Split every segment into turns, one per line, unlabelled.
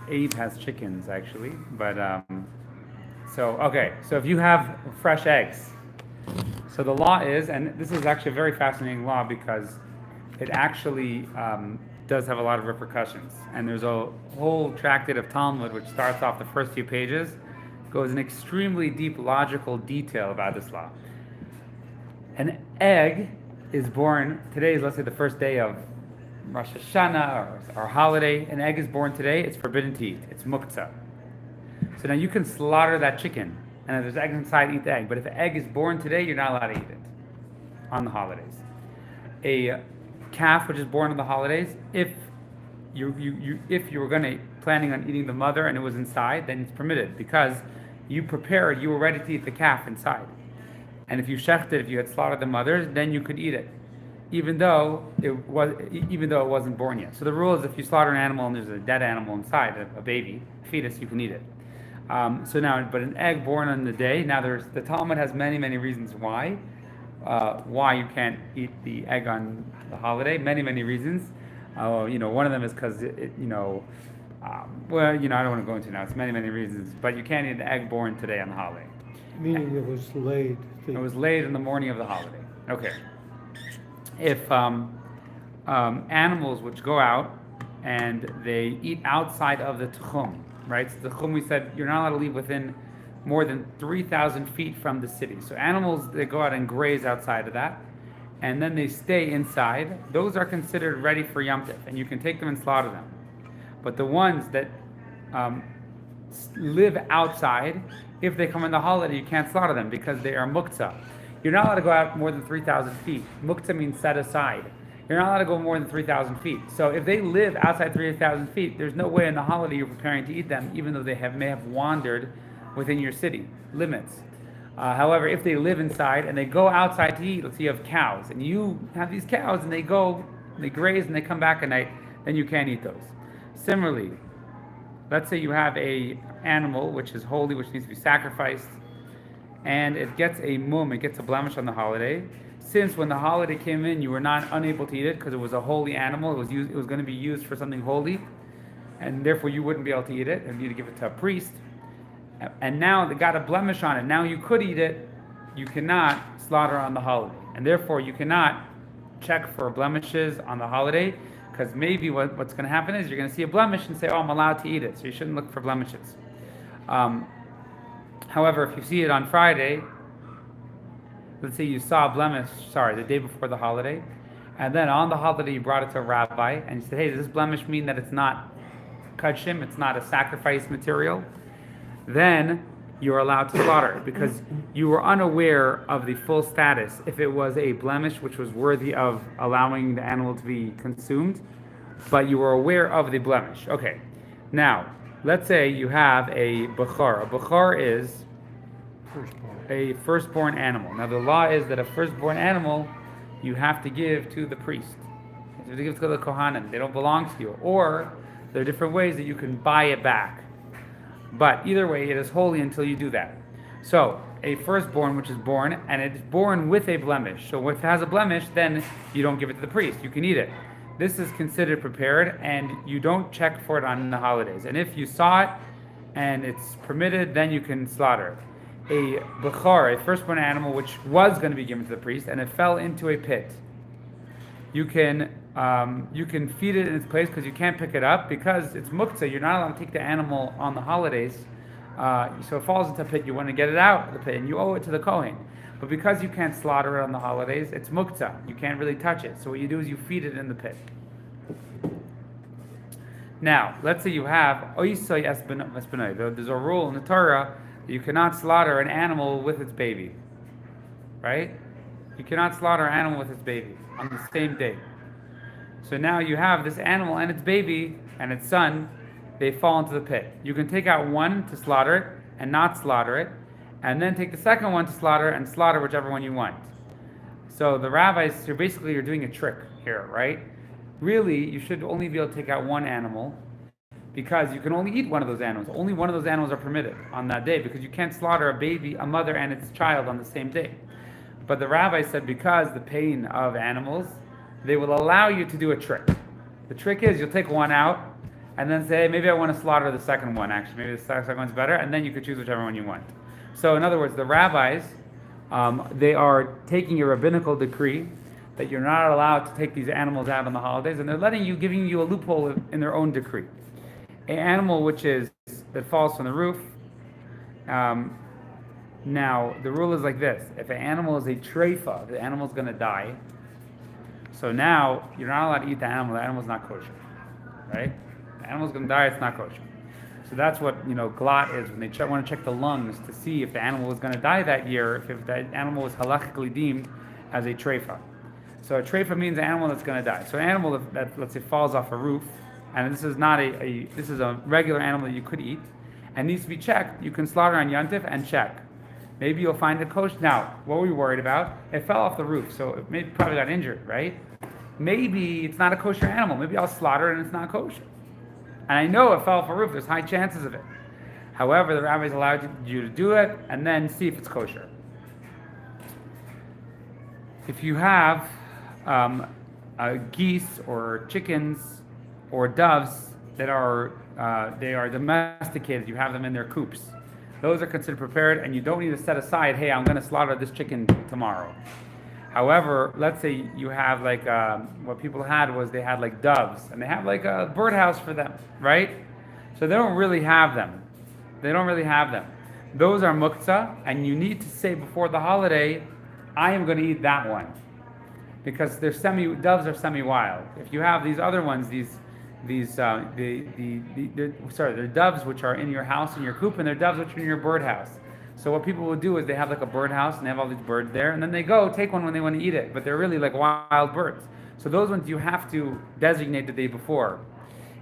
Abe has chickens actually, but so if you have fresh eggs, so the law is, and this is actually a very fascinating law because it actually does have a lot of repercussions. And there's a whole tractate of Talmud which starts off the first few pages, goes in extremely deep logical detail about this law. An egg is born today is, let's say, the first day of Rosh Hashanah or holiday. An egg is born today. It's forbidden to eat. It's muktzah. So now you can slaughter that chicken, and if there's eggs inside, eat the egg. But if the egg is born today, you're not allowed to eat it on the holidays. A calf which is born on the holidays, if you were planning on eating the mother and it was inside, then it's permitted because you were ready to eat the calf inside. And if you shechted, if you had slaughtered the mothers, then you could eat it, even though it wasn't born yet. So the rule is if you slaughter an animal and there's a dead animal inside, a baby, a fetus, you can eat it. But an egg born on the day, now the Talmud has many reasons why you can't eat the egg on the holiday. Many reasons. One of them is because I don't want to go into it now. It's many reasons, but you can't eat the egg born today on the holiday.
Meaning it was laid.
It was laid in the morning of the holiday. Okay. If animals which go out and they eat outside of the tchum, right? So the tchum, we said you're not allowed to leave within more than 3,000 feet from the city. So animals that go out and graze outside of that, and then they stay inside, those are considered ready for Yom Tov, and you can take them and slaughter them. But the ones that live outside, if they come on the holiday, you can't slaughter them because they are muktzah. You're not allowed to go out more than 3,000 feet. Muktzah means set aside. You're not allowed to go more than 3,000 feet. So if they live outside 3,000 feet, there's no way in the holiday you're preparing to eat them, even though they may have wandered within your city limits. However, if they live inside and they go outside to eat, let's say you have cows, and you have these cows and they graze and they come back at night, then you can't eat those. Similarly, let's say you have a animal which is holy, which needs to be sacrificed, and it gets a blemish on the holiday. Since when the holiday came in, you were not unable to eat it because it was a holy animal, it was going to be used for something holy, and therefore you wouldn't be able to eat it, and you need to give it to a priest. And now they got a blemish on it. Now you could eat it, you cannot slaughter on the holiday. And therefore you cannot check for blemishes on the holiday, because maybe what's going to happen is you're going to see a blemish and say, oh, I'm allowed to eat it. So you shouldn't look for blemishes. However, if you see it on Friday, let's say you saw a blemish, the day before the holiday, and then on the holiday you brought it to a rabbi, and you said, hey, does this blemish mean that it's not kudshim, it's not a sacrifice material? Then you're allowed to slaughter it because you were unaware of the full status. If it was a blemish which was worthy of allowing the animal to be consumed, but you were aware of the blemish. Okay, now let's say you have a bechor. A bechor is a firstborn animal. Now the law is that a firstborn animal you have to give to the priest. You have to give it to the kohanim. They don't belong to you. Or there are different ways that you can buy it back. But either way, it is holy until you do that. So, a firstborn which is born, and it's born with a blemish. So if it has a blemish, then you don't give it to the priest. You can eat it. This is considered prepared, and you don't check for it on the holidays. And if you saw it, and it's permitted, then you can slaughter it. A bechor, a firstborn animal, which was going to be given to the priest, and it fell into a pit. You can feed it in its place because you can't pick it up because it's muktzah. You're not allowed to take the animal on the holidays. So it falls into a pit. You want to get it out of the pit and you owe it to the kohen. But because you can't slaughter it on the holidays, it's muktzah. You can't really touch it. So what you do is you feed it in the pit. Now, let's say you have oisoi esbenoi. There's a rule in the Torah that you cannot slaughter an animal with its baby. Right? You cannot slaughter an animal with its baby on the same day. So now you have this animal and its baby and its son, they fall into the pit. You can take out one to slaughter it and not slaughter it, and then take the second one to slaughter and slaughter whichever one you want. So the rabbis, you're doing a trick here, right? Really, you should only be able to take out one animal because you can only eat one of those animals. Only one of those animals are permitted on that day because you can't slaughter a baby, a mother, and its child on the same day. But the rabbi said because the pain of animals, they will allow you to do a trick. The trick is you'll take one out, and then say, maybe I want to slaughter the second one, actually. Maybe the second one's better, and then you could choose whichever one you want. So, in other words, the rabbis, they are taking a rabbinical decree that you're not allowed to take these animals out on the holidays, and they're giving you a loophole in their own decree. An animal that falls from the roof. Now, the rule is like this: if an animal is a treifa, the animal's going to die. So now you're not allowed to eat the animal. The animal's not kosher, right? The animal's going to die. It's not kosher. So that's what glot is when they want to check the lungs to see if the animal was going to die that year. If that animal was halachically deemed as a treifa. So a treifa means an animal that's going to die. So an animal that let's say falls off a roof, and this is not this is a regular animal that you could eat, and needs to be checked. You can slaughter on Yontif and check. Maybe you'll find it kosher. Now, what were you worried about? It fell off the roof, so it probably got injured, right? Maybe it's not a kosher animal. Maybe I'll slaughter it and it's not kosher. And I know it fell off a roof. There's high chances of it. However, the rabbis allowed you to do it and then see if it's kosher. If you have geese or chickens or doves that they are domesticated, you have them in their coops. Those are considered prepared, and you don't need to set aside, hey, I'm going to slaughter this chicken tomorrow. However, let's say you have what people had was they had like doves, and they have like a birdhouse for them, right? So they don't really have them. Those are muktzah, and you need to say before the holiday, I am going to eat that one. Because doves are semi-wild. If you have these other ones, they're doves which are in your house, in your coop, and they're doves which are in your birdhouse. So what people will do is they have like a birdhouse and they have all these birds there, and then they go take one when they want to eat it, but they're really like wild birds. So those ones you have to designate the day before.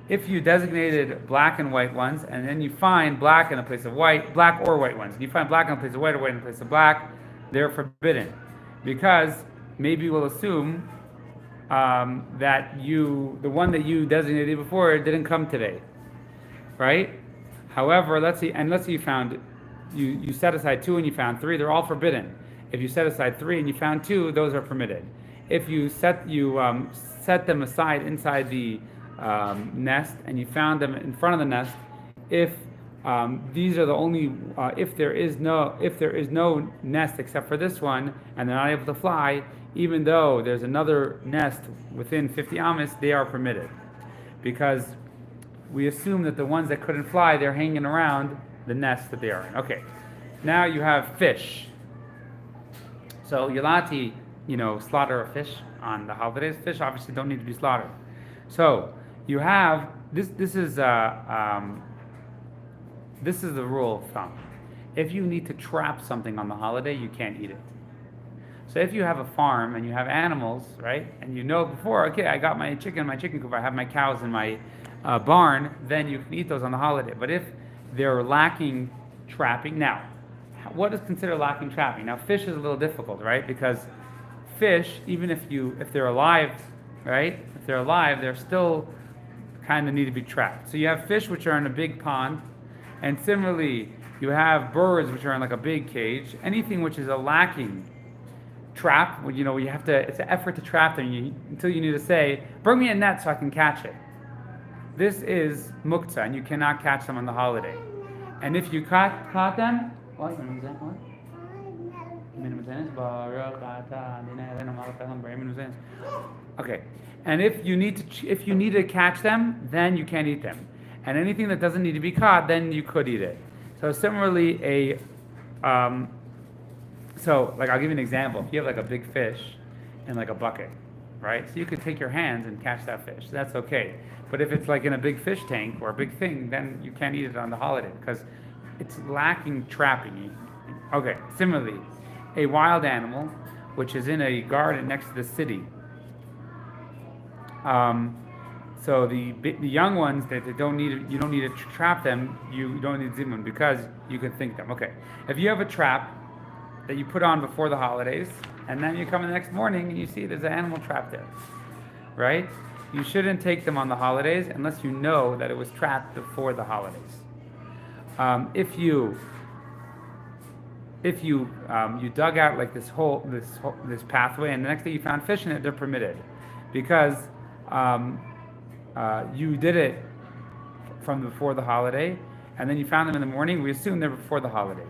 If you designated black and white ones, and then you find black in the place of white, black or white ones, and you find black in the place of white or white in the place of black, they're forbidden. Because maybe we'll assume that the one that you designated before didn't come today, right? However, let's say you found, you set aside 2 and you found 3, they're all forbidden. If you set aside 3 and you found 2, those are permitted. If you set them aside inside the nest and you found them in front of the nest, if these are the only, if there is no nest except for this one and they're not able to fly, even though there's another nest within 50 amas, they are permitted. Because we assume that the ones that couldn't fly, they're hanging around the nest that they are in. Okay, now you have fish. So you're allowed to, slaughter a fish on the holidays. Fish obviously don't need to be slaughtered. So you have, this is the rule of thumb. If you need to trap something on the holiday, you can't eat it. So if you have a farm and you have animals, right, and before, okay, I got my chicken coop, I have my cows in my barn, then you can eat those on the holiday. But if they're lacking trapping, now, what is considered lacking trapping? Now, fish is a little difficult, right, because fish, even if they're alive, right, if they're alive, they're still kind of need to be trapped. So you have fish which are in a big pond, and similarly, you have birds which are in like a big cage. Anything which is a lacking trap, you have to, it's an effort to trap them until you need to say, bring me a net so I can catch it. This is muktzah, and you cannot catch them on the holiday. And if you caught them, what? Okay. And if you need to catch them, then you can't eat them. And anything that doesn't need to be caught, then you could eat it. So similarly, I'll give you an example. If you have like a big fish in like a bucket, right? So you could take your hands and catch that fish. That's okay. But if it's like in a big fish tank or a big thing, then you can't eat it on the holiday because it's lacking trapping. Okay. Similarly, a wild animal which is in a garden next to the city. So the young ones that you don't need to trap them. You don't need zimun because you can think them. Okay. If you have a trap that you put on before the holidays, and then you come in the next morning and you see there's an animal trapped there, right? You shouldn't take them on the holidays unless you know that it was trapped before the holidays. If you dug out like this pathway, and the next day you found fish in it, they're permitted, because you did it from before the holiday, and then you found them in the morning, we assume they're before the holidays.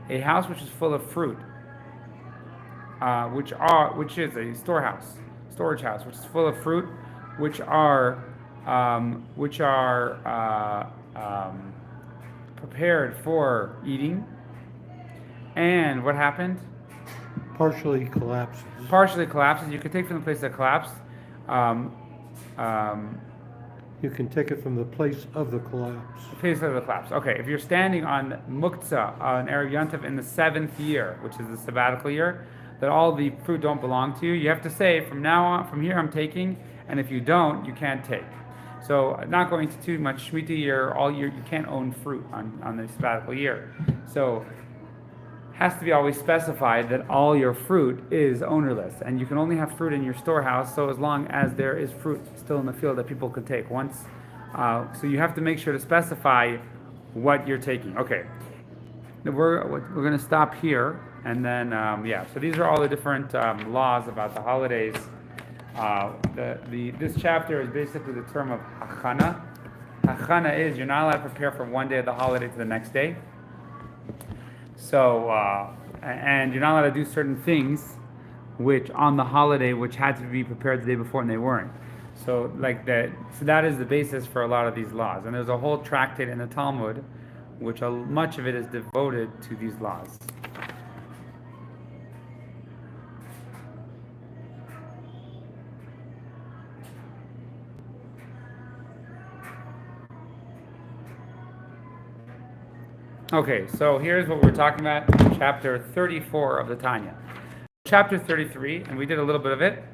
A house which is full of fruit, which is a storage house, which is full of fruit, which are prepared for eating. And what happened?
Partially collapses.
Partially collapses. You can take from the place that collapsed. Um,
You can take it from the place of the collapse.
Place of the collapse. Okay, if you're standing on Muktzah on Erev Yontif in the 7th year, which is the sabbatical year, that all the fruit don't belong to you, you have to say, from now on, from here I'm taking, and if you don't, you can't take. So not going to too much Shemitah year, all year, you can't own fruit on the sabbatical year. So has to be always specified that all your fruit is ownerless, and you can only have fruit in your storehouse so as long as there is fruit still in the field that people can take. So you have to make sure to specify what you're taking. Okay, we're going to stop here, and then so these are all the different laws about the holidays. This chapter is basically the term of hachana. Hachana is you're not allowed to prepare from one day of the holiday to the next day. So, and you're not allowed to do certain things which on the holiday which had to be prepared the day before and they weren't. So that is the basis for a lot of these laws. And there's a whole tractate in the Talmud which much of it is devoted to these laws. Okay, so here's what we're talking about, chapter 34 of the Tanya. Chapter 33, and we did a little bit of it.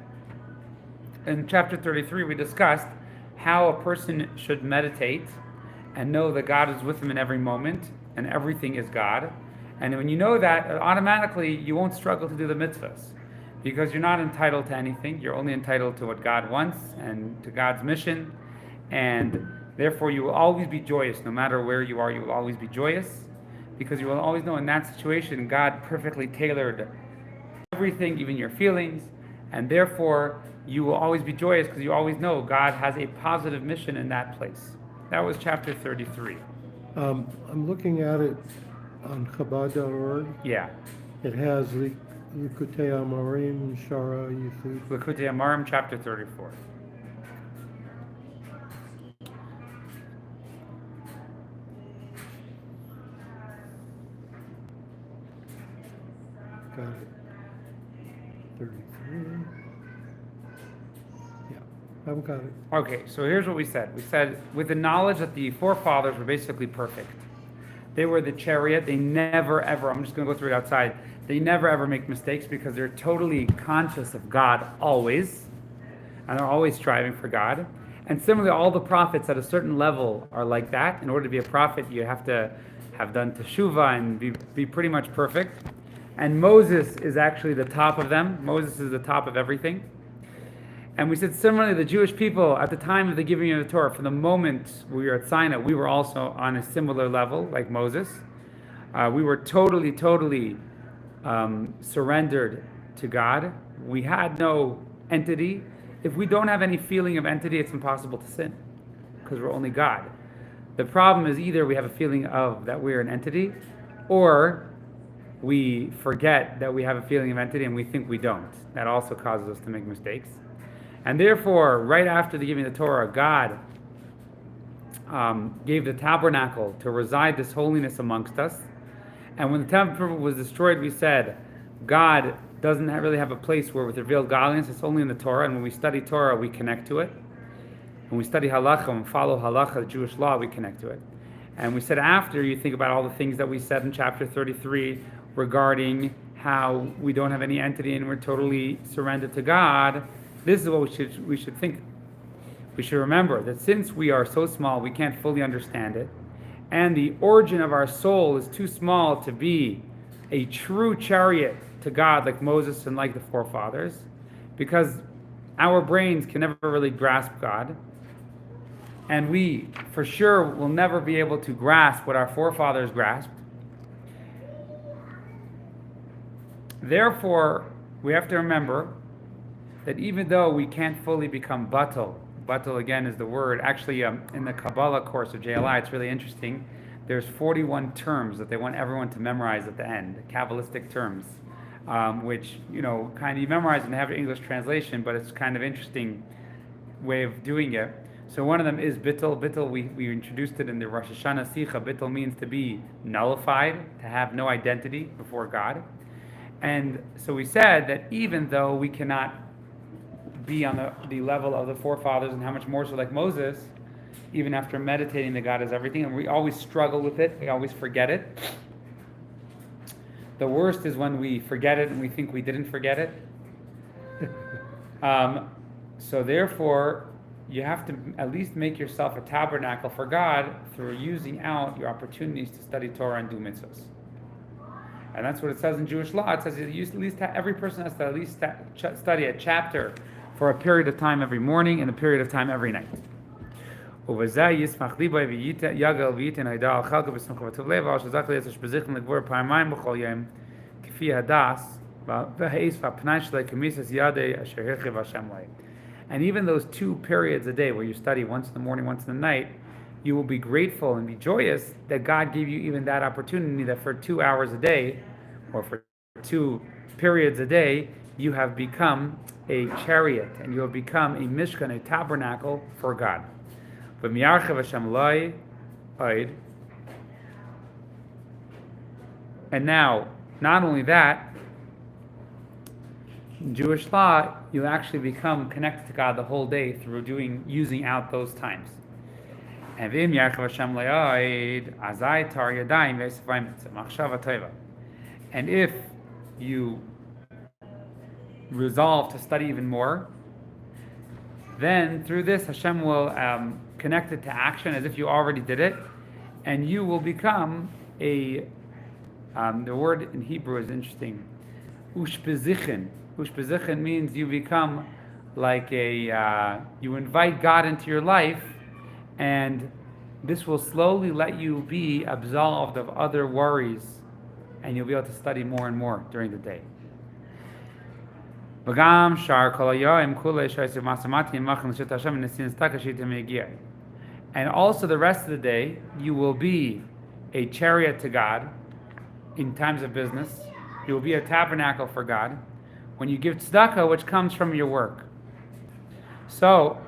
In chapter 33, we discussed how a person should meditate and know that God is with him in every moment, and everything is God. And when you know that, automatically you won't struggle to do the mitzvahs, because you're not entitled to anything. You're only entitled to what God wants and to God's mission, and therefore you will always be joyous. No matter where you are, you will always be joyous, because you will always know in that situation God perfectly tailored everything, even your feelings, and therefore you will always be joyous because you always know God has a positive mission in that place. That was chapter 33.
I'm looking at it on Chabad.org.
Yeah.
It has Likutei Amarim, Shara, Yichud.
Likutei Amarim, chapter 34.
Got it. 33. Yeah, I've got it.
Okay, so here's what we said. We said, with the knowledge that the forefathers were basically perfect. They were the chariot. They never, ever, I'm just going to go through it outside. They never, ever make mistakes because they're totally conscious of God always. And they're always striving for God. And similarly, all the prophets at a certain level are like that. In order to be a prophet, you have to have done teshuvah and be pretty much perfect. And Moses is actually the top of them. Moses is the top of everything. And we said similarly, the Jewish people at the time of the giving of the Torah, from the moment we were at Sinai, we were also on a similar level like Moses. We were totally surrendered to God. We had no entity. If we don't have any feeling of entity, it's impossible to sin because we're only God. The problem is either we have a feeling of that we're an entity, or we forget that we have a feeling of entity and we think we don't. That also causes us to make mistakes. And therefore, right after the giving of the Torah, God gave the tabernacle to reside this holiness amongst us. And when the temple was destroyed, we said, God doesn't really have a place where with revealed godliness, it's only in the Torah. And when we study Torah, we connect to it. When we study halacha and follow halacha, the Jewish law, we connect to it. And we said after you think about all the things that we said in chapter 33 regarding how we don't have any entity and we're totally surrendered to God, this is what we should think. We should remember that since we are so small, we can't fully understand it, and the origin of our soul is too small to be a true chariot to God like Moses and like the forefathers, because our brains can never really grasp God, and we for sure will never be able to grasp what our forefathers grasped. Therefore, we have to remember that even though we can't fully become batal, Batel again is the word. Actually, in the Kabbalah course of JLI, it's really interesting. There's 41 terms that they want everyone to memorize at the end, Kabbalistic terms, which, kind of you memorize and have an English translation, but it's kind of interesting way of doing it. So one of them is bittul. Bittul, we introduced it in the Rosh Hashanah Sikha. Bittul means to be nullified, to have no identity before God. And so we said that even though we cannot be on the level of the forefathers, and how much more so like Moses, even after meditating that God is everything, and we always struggle with it, we always forget it. The worst is when we forget it and we think we didn't forget it. So therefore, you have to at least make yourself a tabernacle for God through using out your opportunities to study Torah and do mitzvahs. And that's what it says in Jewish law. It says every person has to at least study a chapter for a period of time every morning and a period of time every night. And even those 2 periods a day where you study once in the morning, once in the night, you will be grateful and be joyous that God gave you even that opportunity, that for 2 hours a day, or for 2 periods a day, you have become a chariot, and you have become a mishkan, a tabernacle for God. And now, not only that, in Jewish law, you actually become connected to God the whole day through using out those times. And if you resolve to study even more, then through this Hashem will connect it to action as if you already did it, and you will become the word in Hebrew is interesting, ushpezichin. Ushpezichin means you become like you invite God into your life, and this will slowly let you be absolved of other worries, and you'll be able to study more and more during the day. And also the rest of the day, you will be a chariot to God in times of business. You will be a tabernacle for God when you give tzedakah, which comes from your work. So,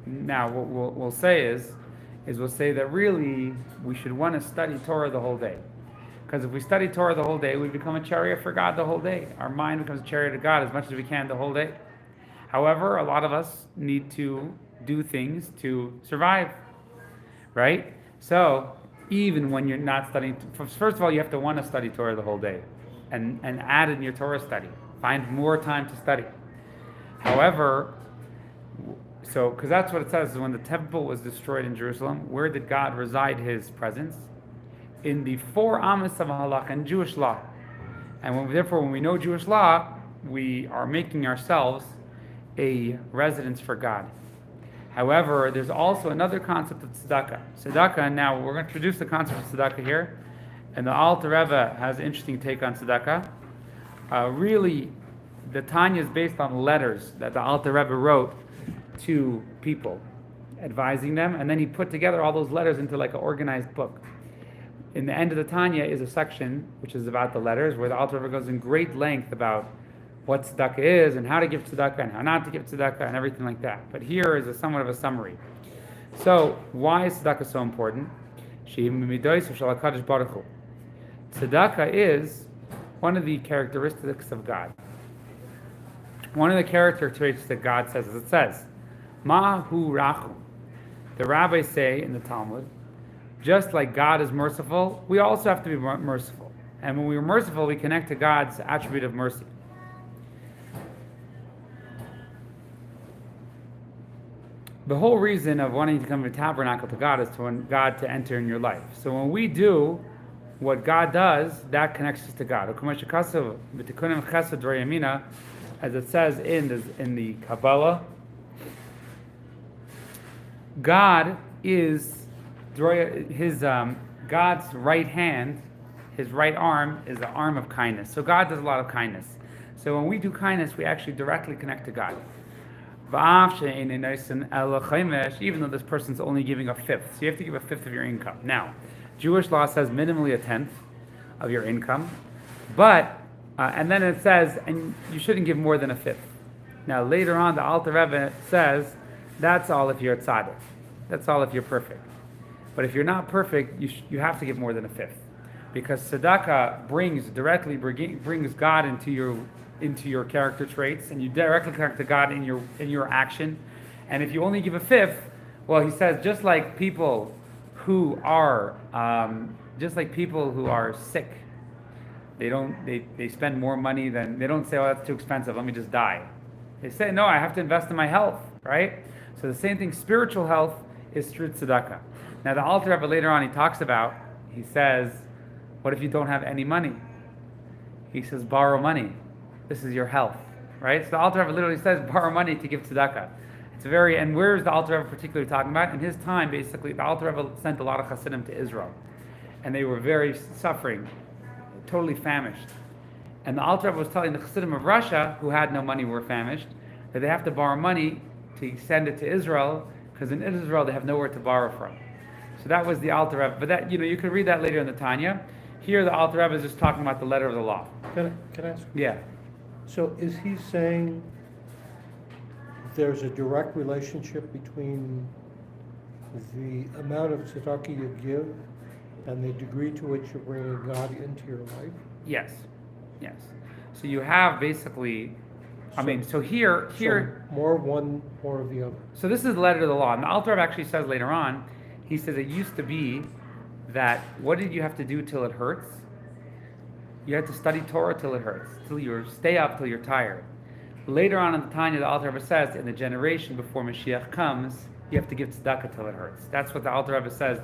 now what we'll say is we'll say that really we should want to study Torah the whole day. Because if we study Torah the whole day, we become a chariot for God the whole day. Our mind becomes a chariot of God as much as we can the whole day. However, a lot of us need to do things to survive, right? So, even when you're not studying, first of all, you have to want to study Torah the whole day and add in your Torah study. Find more time to study. However, because that's what it says, when the temple was destroyed in Jerusalem, where did God reside his presence? In the 4 amas of halakha, in Jewish law. And therefore, when we know Jewish law, we are making ourselves a residence for God. However, there's also another concept of tzedakah. Tzedakah, now we're going to introduce the concept of tzedakah here, and the Alter Rebbe has an interesting take on tzedakah. Really, the Tanya is based on letters that the Alter Rebbe wrote to people, advising them, and then he put together all those letters into like an organized book. In the end of the Tanya is a section which is about the letters, where the Alter Rebbe goes in great length about what tzedakah is and how to give tzedakah and how not to give tzedakah and everything like that. But here is somewhat of a summary. So, why is tzedakah so important? Tzedakah is one of the characteristics of God. One of the characteristics that God says, as it says, Mahu Rachum. The rabbis say in the Talmud, just like God is merciful, we also have to be merciful. And when we are merciful, we connect to God's attribute of mercy. The whole reason of wanting to come to tabernacle to God is to want God to enter in your life. So when we do what God does, that connects us to God. As it says in the Kabbalah, God is God's right hand, his right arm is the arm of kindness. So God does a lot of kindness. So when we do kindness, we actually directly connect to God. Even though this person's only giving a fifth. So you have to give a fifth of your income. Now, Jewish law says minimally a tenth of your income, but, and then it says, and you shouldn't give more than a fifth. Now, later on, the Alter Rebbe says, that's all if you're a tzaddik. That's all if you're perfect. But if you're not perfect, you have to give more than a fifth. Because tzedakah brings God into your character traits, and you directly connect to God in your action. And if you only give a fifth, well, he says just like people who are sick, they spend more money than they don't say, oh, that's too expensive, let me just die. They say, no, I have to invest in my health, right? So the same thing, spiritual health is through tzedakah. Now the Alter Rebbe later on he says, what if you don't have any money? He says, borrow money. This is your health, right? So the Alter Rebbe literally says, borrow money to give tzedakah. And where is the Alter Rebbe particularly talking about? In his time, basically, the Alter Rebbe sent a lot of Hasidim to Israel. And they were very suffering, totally famished. And the Alter Rebbe was telling the Hasidim of Russia, who had no money, were famished, that they have to borrow money to send it to Israel, because in Israel they have nowhere to borrow from. So that was the Alter Rebbe. But that, you can read that later in the Tanya. Here the Alter Rebbe is just talking about the letter of the law.
Can I ask?
Yeah.
So is he saying there's a direct relationship between the amount of tzedakah you give and the degree to which you're bringing God into your life?
Yes. So you have basically, so here.
So more one, more of the other.
So this is the letter of the law. And the Alter Rebbe actually says later on, he says it used to be that what did you have to do till it hurts? You had to study Torah till it hurts, stay up till you're tired. Later on in the Tanya, the Alter Rebbe says, in the generation before Mashiach comes, you have to give tzedakah till it hurts. That's what the Alter Rebbe says.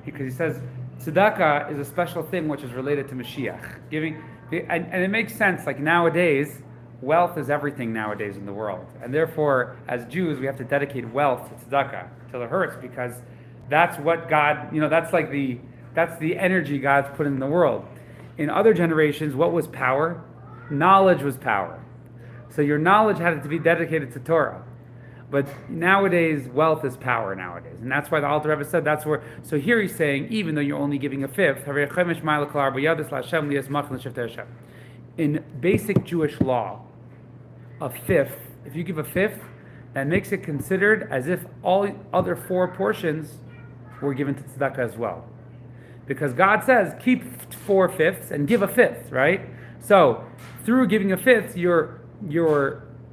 Because he says tzedakah is a special thing which is related to Mashiach. And it makes sense. Like nowadays, wealth is everything nowadays in the world, and therefore, as Jews, we have to dedicate wealth to tzedakah till it hurts, because that's what God, that's the energy God's put in the world. In other generations, what was power? Knowledge was power. So your knowledge had to be dedicated to Torah. But nowadays, wealth is power nowadays. And that's why the Alter Rebbe said so here he's saying, even though you're only giving a fifth, in basic Jewish law, a fifth, if you give a fifth, that makes it considered as if all other four portions were given to tzedakah as well. Because God says, keep 4/5 and give a fifth, right? So, through giving a fifth, you're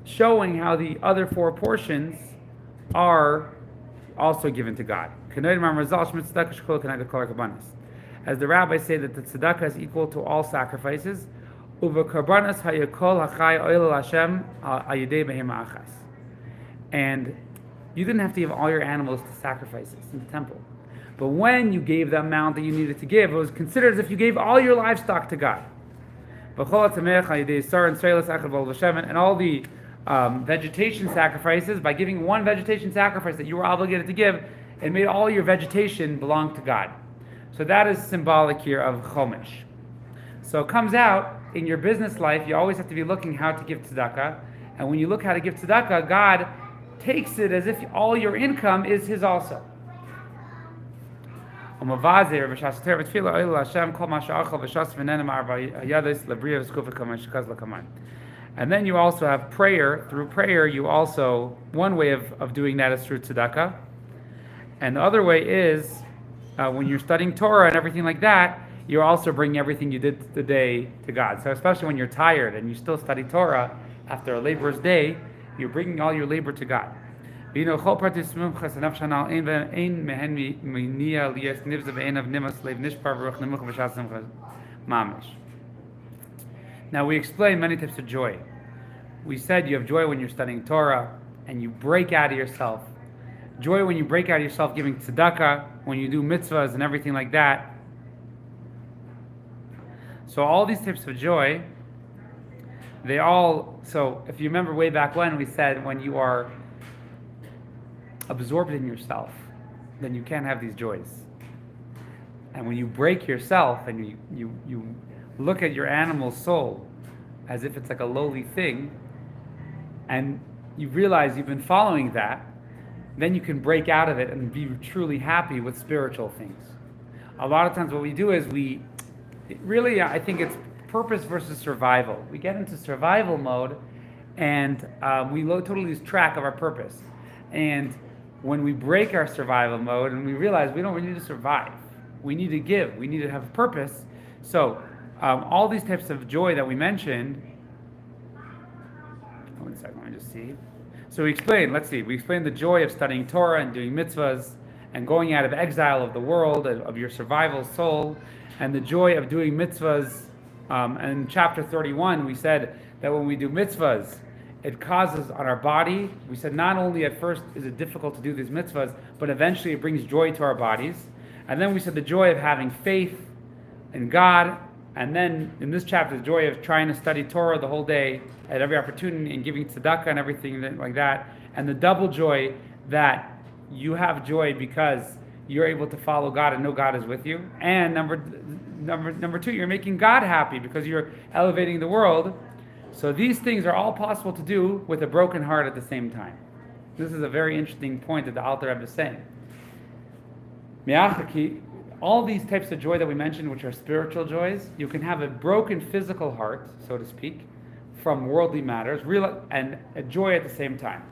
showing how the other four portions are also given to God. As the rabbis say that the tzedakah is equal to all sacrifices, and you didn't have to give all your animals to sacrifices in the temple. But when you gave the amount that you needed to give, it was considered as if you gave all your livestock to God. And all the vegetation sacrifices, by giving one vegetation sacrifice that you were obligated to give, it made all your vegetation belong to God. So that is symbolic here of Chomesh. So it comes out, in your business life, you always have to be looking how to give tzedakah. And when you look how to give tzedakah, God takes it as if all your income is His also. And then you also have prayer. Through prayer, one way of doing that is through tzedakah. And the other way is, when you're studying Torah and everything like that, you're also bringing everything you did the day to God. So especially when you're tired and you still study Torah after a labor's day, you're bringing all your labor to God. And now we explained many types of joy. We said you have joy when you're studying Torah and you break out of yourself. Joy when you break out of yourself giving tzedakah, when you do mitzvahs and everything like that. So all these types of joy, so if you remember way back when, we said when you are absorbed in yourself, then you can't have these joys. And when you break yourself and you look at your animal soul, as if it's like a lowly thing, and you realize you've been following that, then you can break out of it and be truly happy with spiritual things. A lot of times what we do is I think it's purpose versus survival. We get into survival mode, and we totally lose track of our purpose. And when we break our survival mode and we realize we need to survive, we need to give, we need to have a purpose. So all these types of joy that we mentioned, one second, let me just see. So we explained the joy of studying Torah and doing mitzvahs and going out of exile of the world, of your survival soul, and the joy of doing mitzvahs. And in chapter 31, we said that when we do mitzvahs, it causes on our body, we said not only at first is it difficult to do these mitzvahs, but eventually it brings joy to our bodies. And then we said the joy of having faith in God. And then in this chapter, the joy of trying to study Torah the whole day at every opportunity and giving tzedakah and everything like that. And the double joy that you have joy because you're able to follow God and know God is with you. And number two, you're making God happy because you're elevating the world. So these things are all possible to do with a broken heart at the same time. This is a very interesting point that the Alter Rebbe is saying. All these types of joy that we mentioned, which are spiritual joys, you can have a broken physical heart, so to speak, from worldly matters, and a joy at the same time.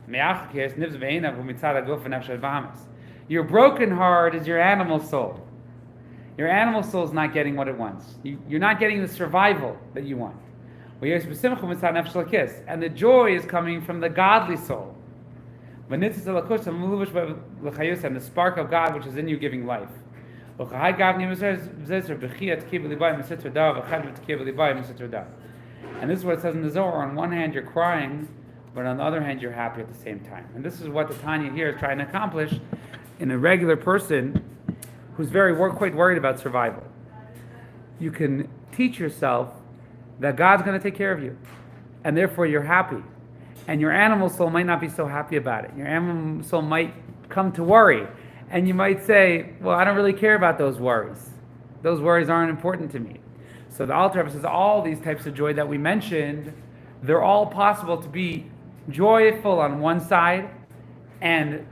Your broken heart is your animal soul. Your animal soul is not getting what it wants. You're not getting the survival that you want. And the joy is coming from the godly soul. And the spark of God which is in you giving life. And this is what it says in the Zohar. On one hand you're crying, but on the other hand you're happy at the same time. And this is what the Tanya here is trying to accomplish in a regular person who's quite worried about survival. You can teach yourself that God's going to take care of you, and therefore you're happy. And your animal soul might not be so happy about it. Your animal soul might come to worry, and you might say, well, I don't really care about those worries. Those worries aren't important to me. So the Alter Rebbe says all these types of joy that we mentioned, they're all possible to be joyful on one side and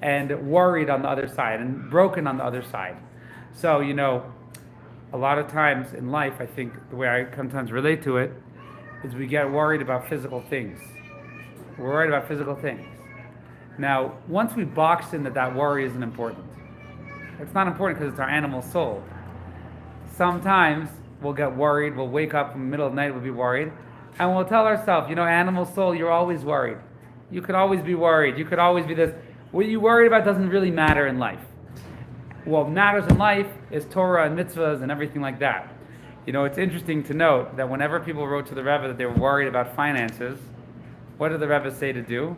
worried on the other side and broken on the other side. So, a lot of times in life, I think the way I sometimes relate to it is we get worried about physical things. We're worried about physical things. Now, once we box in that worry isn't important, it's not important because it's our animal soul. Sometimes we'll get worried, we'll wake up in the middle of the night, we'll be worried, and we'll tell ourselves, animal soul, you're always worried. You could always be worried. You could always be this. What you worried about doesn't really matter in life. What matters in life is Torah and mitzvahs and everything like that. It's interesting to note that whenever people wrote to the Rebbe that they were worried about finances, what did the Rebbe say to do?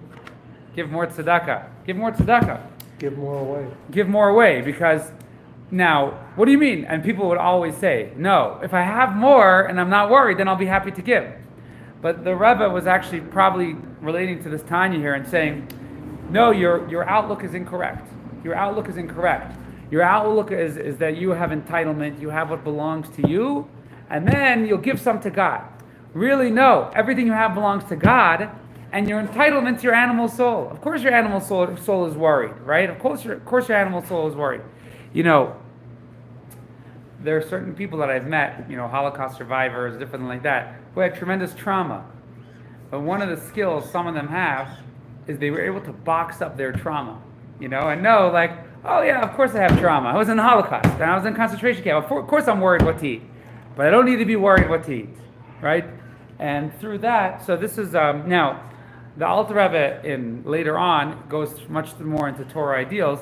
Give more tzedakah. Give more tzedakah.
Give more away.
Give more away, because now, what do you mean? And people would always say, no, if I have more and I'm not worried, then I'll be happy to give. But the Rebbe was actually probably relating to this Tanya here and saying, no, your outlook is incorrect. Your outlook is incorrect. Your outlook is that you have entitlement, you have what belongs to you, and then you'll give some to God. Really, no. Everything you have belongs to God, and your entitlement's your animal soul. Of course your animal soul is worried, right? Of course your animal soul is worried. There are certain people that I've met, Holocaust survivors, different like that, who had tremendous trauma. But one of the skills some of them have is they were able to box up their trauma, and know, like, oh yeah, of course I have trauma. I was in the Holocaust, and I was in concentration camp. Of course I'm worried what to eat. But I don't need to be worried what to eat, right? And through that, so this is, now, the Alter Rebbe later on goes much more into Torah ideals,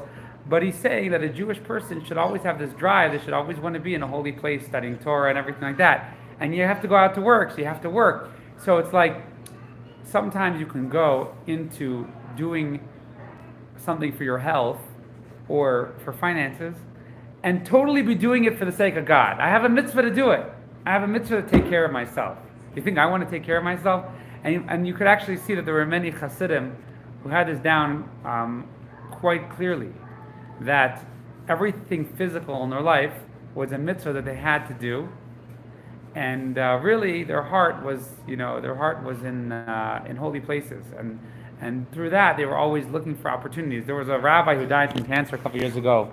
but he's saying that a Jewish person should always have this drive. They should always want to be in a holy place studying Torah and everything like that. And you have to go out to work, so you have to work. So it's like sometimes you can go into doing something for your health or for finances and totally be doing it for the sake of God. I have a mitzvah to do it. I have a mitzvah to take care of myself. You think I want to take care of myself? And you could actually see that there were many Hasidim who had this down quite clearly, that everything physical in their life was a mitzvah that they had to do, and really their heart was, in holy places, and through that they were always looking for opportunities. There was a rabbi who died from cancer a couple years ago,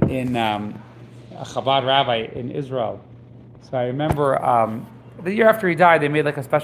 in a Chabad rabbi in Israel. So I remember the year after he died, they made like a special